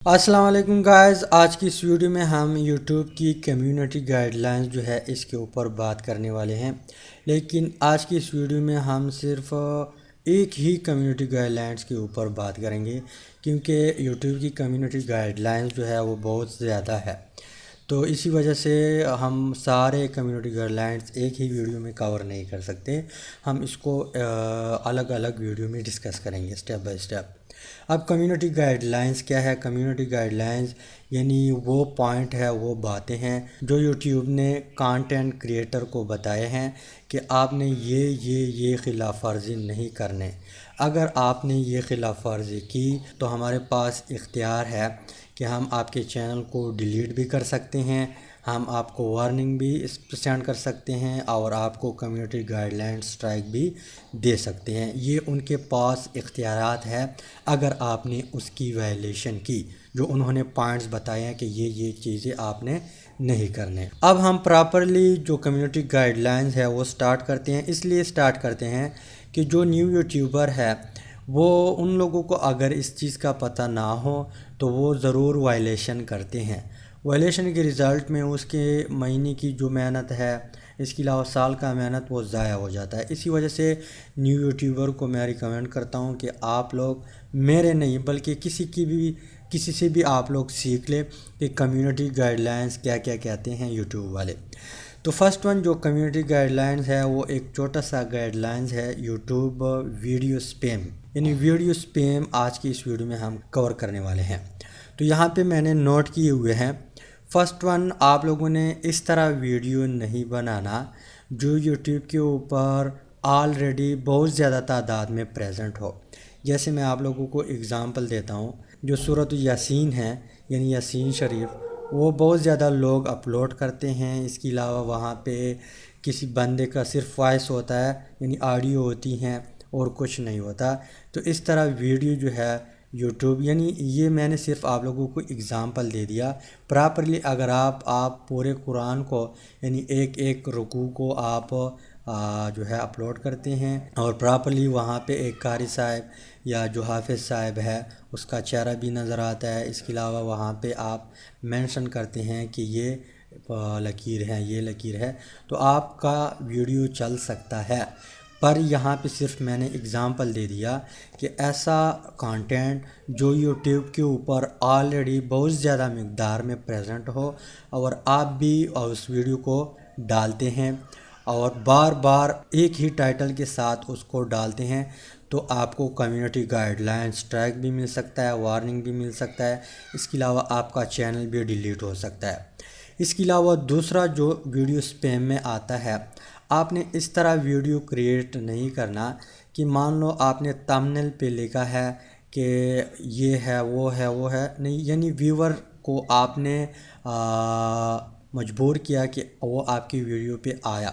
السلام علیکم گائز، آج کی اس ویڈیو میں ہم یوٹیوب کی کمیونٹی گائیڈ لائنز جو ہے اس کے اوپر بات کرنے والے ہیں۔ لیکن آج کی اس ویڈیو میں ہم صرف ایک ہی کمیونٹی گائیڈ لائنز کے اوپر بات کریں گے، کیونکہ یوٹیوب کی کمیونٹی گائیڈ لائنز جو ہے وہ بہت زیادہ ہے، تو اسی وجہ سے ہم سارے کمیونٹی گائیڈ لائنز ایک ہی ویڈیو میں کور نہیں کر سکتے۔ ہم اس کو الگ الگ ویڈیو میں ڈسکس کریں گے اسٹیپ بائی اسٹیپ۔ اب کمیونٹی گائیڈ لائنز کیا ہے؟ کمیونٹی گائیڈ لائنز یعنی وہ پوائنٹ ہے، وہ باتیں ہیں جو یوٹیوب نے کانٹینٹ کریٹر کو بتائے ہیں کہ آپ نے یہ خلاف ورزی نہیں کرنے۔ اگر آپ نے یہ خلاف ورزی کی تو ہمارے پاس اختیار ہے کہ ہم آپ کے چینل کو ڈیلیٹ بھی کر سکتے ہیں، ہم آپ کو وارننگ بھی سینڈ کر سکتے ہیں اور آپ کو کمیونٹی گائیڈ لائن سٹرائک بھی دے سکتے ہیں۔ یہ ان کے پاس اختیارات ہے اگر آپ نے اس کی وائلیشن کی، جو انہوں نے پوائنٹس بتائے ہیں کہ یہ چیزیں آپ نے نہیں کرنے۔ اب ہم پراپرلی جو کمیونٹی گائیڈ لائنز ہے وہ سٹارٹ کرتے ہیں۔ اس لیے سٹارٹ کرتے ہیں کہ جو نیو یوٹیوبر ہے وہ ان لوگوں کو اگر اس چیز کا پتہ نہ ہو تو وہ ضرور وائلیشن کرتے ہیں۔ وائلیشن کے رزلٹ میں اس کے مہینے کی جو محنت ہے، اس کے علاوہ سال کا محنت وہ ضائع ہو جاتا ہے۔ اسی وجہ سے نیو یوٹیوبر کو میں ریکمینڈ کرتا ہوں کہ آپ لوگ میرے نہیں بلکہ کسی سے بھی آپ لوگ سیکھ لیں کہ کمیونٹی گائیڈ لائنز کیا کہتے ہیں یوٹیوب والے۔ تو فرسٹ ون جو کمیونٹی گائیڈ لائنز ہے وہ ایک چھوٹا سا گائیڈ لائنز ہے یوٹیوب ویڈیو سپیم، یعنی ویڈیو سپیم آج کی اس ویڈیو میں ہم کور کرنے والے ہیں۔ تو یہاں پہ میں نے نوٹ کیے ہوئے ہیں۔ فرسٹ ون، آپ لوگوں نے اس طرح ویڈیو نہیں بنانا جو یوٹیوب کے اوپر آلریڈی بہت زیادہ تعداد میں پریزنٹ ہو۔ جیسے میں آپ لوگوں کو اگزامپل دیتا ہوں، جو سورۃ یاسین ہے یعنی یاسین شریف، وہ بہت زیادہ لوگ اپلوڈ کرتے ہیں۔ اس کے علاوہ وہاں پہ کسی بندے کا صرف وائس ہوتا ہے، یعنی آڈیو ہوتی ہیں اور کچھ نہیں ہوتا۔ تو اس طرح ویڈیو جو ہے یوٹیوب، یعنی یہ میں نے صرف آپ لوگوں کو اگزامپل دے دیا۔ پراپرلی اگر آپ پورے قرآن کو یعنی ایک رکوع کو آپ جو ہے اپلوڈ کرتے ہیں اور پراپرلی وہاں پہ ایک قاری صاحب یا جو حافظ صاحب ہے اس کا چہرہ بھی نظر آتا ہے، اس کے علاوہ وہاں پہ آپ مینشن کرتے ہیں کہ یہ لکیر ہے، یہ لکیر ہے، تو آپ کا ویڈیو چل سکتا ہے۔ پر یہاں پہ صرف میں نے اگزامپل دے دیا کہ ایسا کانٹینٹ جو یوٹیوب کے اوپر آلریڈی بہت زیادہ مقدار میں پریزنٹ ہو اور آپ بھی اس ویڈیو کو ڈالتے ہیں اور بار بار ایک ہی ٹائٹل کے ساتھ اس کو ڈالتے ہیں، تو آپ کو کمیونٹی گائیڈ لائن سٹرائک بھی مل سکتا ہے، وارننگ بھی مل سکتا ہے۔ اس کے علاوہ آپ کا چینل بھی ڈیلیٹ ہو سکتا ہے۔ اس کے علاوہ دوسرا جو ویڈیو سپیم میں آتا ہے، آپ نے اس طرح ویڈیو کریٹ نہیں کرنا کہ مان لو آپ نے تمبنیل پہ لکھا ہے کہ یہ ہے وہ ہے نہیں، یعنی ویور کو آپ نے مجبور کیا کہ وہ آپ کی ویڈیو پہ آیا۔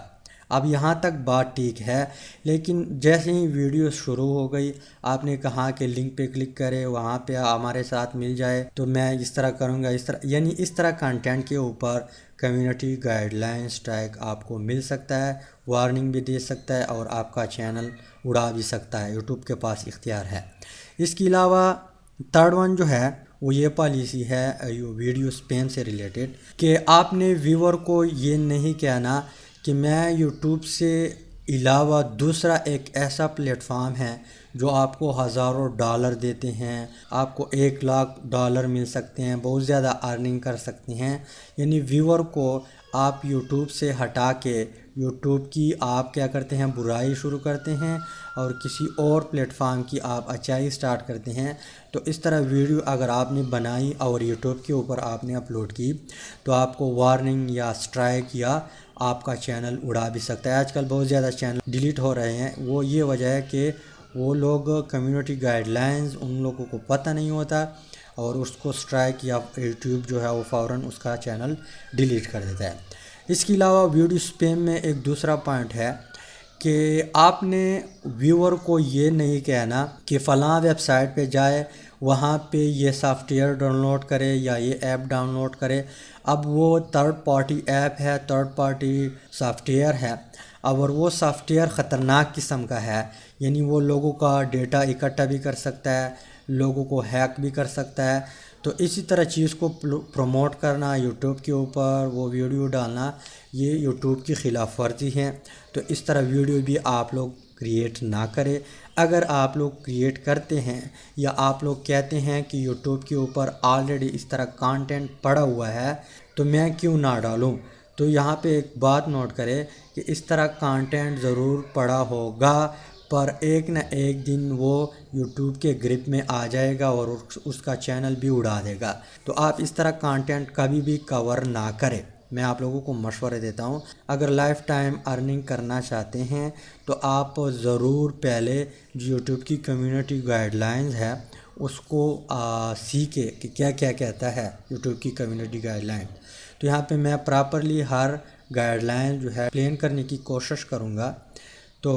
اب یہاں تک بات ٹھیک ہے، لیکن جیسے ہی ویڈیو شروع ہو گئی آپ نے کہا کہ لنک پہ کلک کرے، وہاں پہ ہمارے ساتھ مل جائے تو میں اس طرح کروں گا، یعنی اس طرح کنٹینٹ کے اوپر کمیونٹی گائیڈ لائن سٹرائک آپ کو مل سکتا ہے، وارننگ بھی دے سکتا ہے اور آپ کا چینل اڑا بھی سکتا ہے۔ یوٹیوب کے پاس اختیار ہے۔ اس کے علاوہ تھرڈ ون جو ہے وہ یہ پالیسی ہے ویڈیو سپیم سے ریلیٹڈ کہ آپ نے ویور کو یہ نہیں کہنا کہ میں یوٹیوب سے علاوہ دوسرا ایک ایسا پلیٹ فارم ہے جو آپ کو ہزاروں ڈالر دیتے ہیں، آپ کو $1,00,000 مل سکتے ہیں، بہت زیادہ ارننگ کر سکتے ہیں۔ یعنی ویور کو آپ یوٹیوب سے ہٹا کے یوٹیوب کی آپ کیا کرتے ہیں، برائی شروع کرتے ہیں اور کسی اور پلیٹ فارم کی آپ اچائی سٹارٹ کرتے ہیں۔ تو اس طرح ویڈیو اگر آپ نے بنائی اور یوٹیوب کے اوپر آپ نے اپلوڈ کی تو آپ کو وارننگ یا سٹرائک یا آپ کا چینل اڑا بھی سکتا ہے۔ آج کل بہت زیادہ چینل ڈیلیٹ ہو رہے ہیں، وہ یہ وجہ ہے کہ وہ لوگ کمیونٹی گائیڈ لائنز ان لوگوں کو پتہ نہیں ہوتا اور اس کو سٹرائک یا یوٹیوب جو ہے وہ فوراً اس کا چینل ڈیلیٹ کر دیتا ہے۔ اس کے علاوہ ویڈیو سپیم میں ایک دوسرا پوائنٹ ہے کہ آپ نے ویور کو یہ نہیں کہنا کہ فلاں ویب سائٹ پہ جائے، وہاں پہ یہ سافٹ ویئر ڈاؤن لوڈ کرے یا یہ ایپ ڈاؤن لوڈ کرے۔ اب وہ تھرڈ پارٹی ایپ ہے، تھرڈ پارٹی سافٹ ویئر ہے، اور وہ سافٹ ویئر خطرناک قسم کا ہے، یعنی وہ لوگوں کا ڈیٹا اکٹھا بھی کر سکتا ہے، لوگوں کو ہیک بھی کر سکتا ہے۔ تو تو اسی طرح چیز کو پروموٹ کرنا یوٹیوب کے اوپر، وہ ویڈیو ڈالنا، یہ یوٹیوب کی خلاف ورزی ہے۔ تو اس طرح ویڈیو بھی آپ لوگ کریٹ نہ کرے۔ اگر آپ لوگ کریٹ کرتے ہیں یا آپ لوگ کہتے ہیں کہ یوٹیوب کے اوپر آلریڈی اس طرح کانٹینٹ پڑا ہوا ہے تو میں کیوں نہ ڈالوں، تو یہاں پہ ایک بات نوٹ کرے کہ اس طرح کانٹینٹ ضرور پڑا ہوگا، پر ایک نہ ایک دن وہ یوٹیوب کے گرپ میں آ جائے گا اور اس کا چینل بھی اڑا دے گا۔ تو آپ اس طرح کانٹینٹ کبھی بھی کور نہ کریں۔ میں آپ لوگوں کو مشورہ دیتا ہوں، اگر لائف ٹائم ارننگ کرنا چاہتے ہیں تو آپ ضرور پہلے جو یوٹیوب کی کمیونٹی گائیڈ لائنز ہے اس کو سیکھے کہ کیا کیا کہتا ہے یوٹیوب کی کمیونٹی گائیڈ لائن۔ تو یہاں پہ میں پراپرلی ہر گائیڈ لائن جو ہے ایکسپلین کرنے کی کوشش کروں گا۔ تو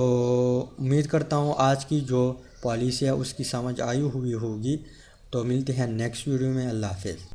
امید کرتا ہوں آج کی جو پالیسی ہے اس کی سمجھ آئی ہوئی ہوگی۔ تو ملتے ہیں نیکسٹ ویڈیو میں۔ اللہ حافظ۔